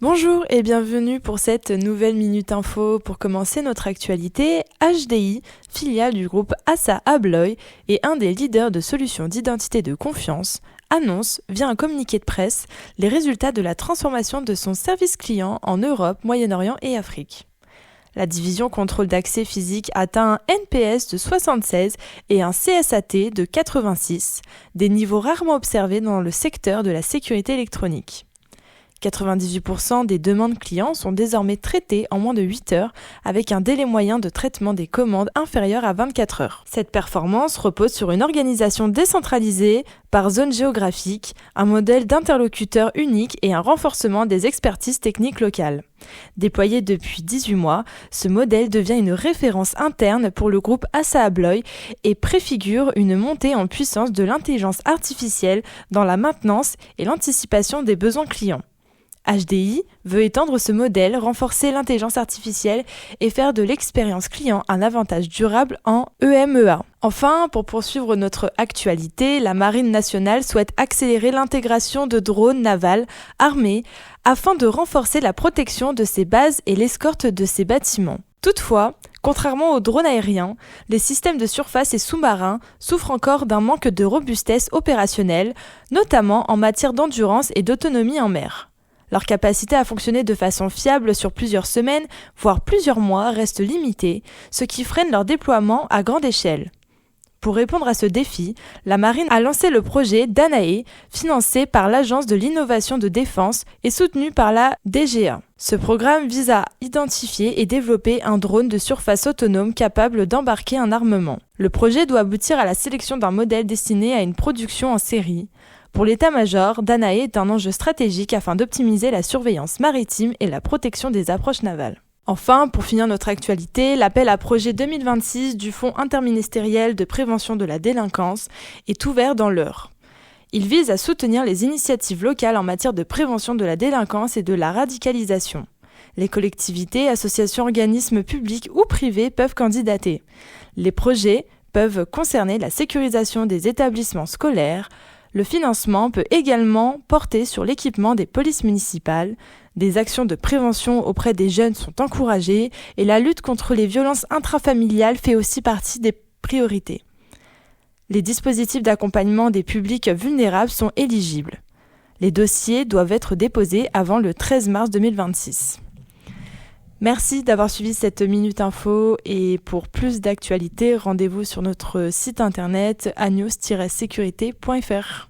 Bonjour et bienvenue pour cette nouvelle Minute Info. Pour commencer notre actualité, HDI, filiale du groupe ASSA ABLOY et un des leaders de solutions d'identité de confiance, annonce via un communiqué de presse les résultats de la transformation de son service client en Europe, Moyen-Orient et Afrique. La division contrôle d'accès physique atteint un NPS de 76 et un CSAT de 86, des niveaux rarement observés dans le secteur de la sécurité électronique. 98% des demandes clients sont désormais traitées en moins de 8 heures avec un délai moyen de traitement des commandes inférieur à 24 heures. Cette performance repose sur une organisation décentralisée par zone géographique, un modèle d'interlocuteur unique et un renforcement des expertises techniques locales. Déployé depuis 18 mois, ce modèle devient une référence interne pour le groupe ASSA ABLOY et préfigure une montée en puissance de l'intelligence artificielle dans la maintenance et l'anticipation des besoins clients. HDI veut étendre ce modèle, renforcer l'intelligence artificielle et faire de l'expérience client un avantage durable en EMEA. Enfin, pour poursuivre notre actualité, la Marine nationale souhaite accélérer l'intégration de drones navals armés afin de renforcer la protection de ses bases et l'escorte de ses bâtiments. Toutefois, contrairement aux drones aériens, les systèmes de surface et sous-marins souffrent encore d'un manque de robustesse opérationnelle, notamment en matière d'endurance et d'autonomie en mer. Leur capacité à fonctionner de façon fiable sur plusieurs semaines, voire plusieurs mois, reste limitée, ce qui freine leur déploiement à grande échelle. Pour répondre à ce défi, la Marine a lancé le projet Danae, financé par l'Agence de l'innovation de défense et soutenu par la DGA. Ce programme vise à identifier et développer un drone de surface autonome capable d'embarquer un armement. Le projet doit aboutir à la sélection d'un modèle destiné à une production en série. Pour l'état-major, Danae est un enjeu stratégique afin d'optimiser la surveillance maritime et la protection des approches navales. Enfin, pour finir notre actualité, l'appel à projet 2026 du Fonds interministériel de prévention de la délinquance est ouvert dans l'Eure. Il vise à soutenir les initiatives locales en matière de prévention de la délinquance et de la radicalisation. Les collectivités, associations, organismes publics ou privés peuvent candidater. Les projets peuvent concerner la sécurisation des établissements scolaires. Le financement peut également porter sur l'équipement des polices municipales, des actions de prévention auprès des jeunes sont encouragées et la lutte contre les violences intrafamiliales fait aussi partie des priorités. Les dispositifs d'accompagnement des publics vulnérables sont éligibles. Les dossiers doivent être déposés avant le 13 mars 2026. Merci d'avoir suivi cette Minute Info et pour plus d'actualités, rendez-vous sur notre site internet agnos-sécurité.fr.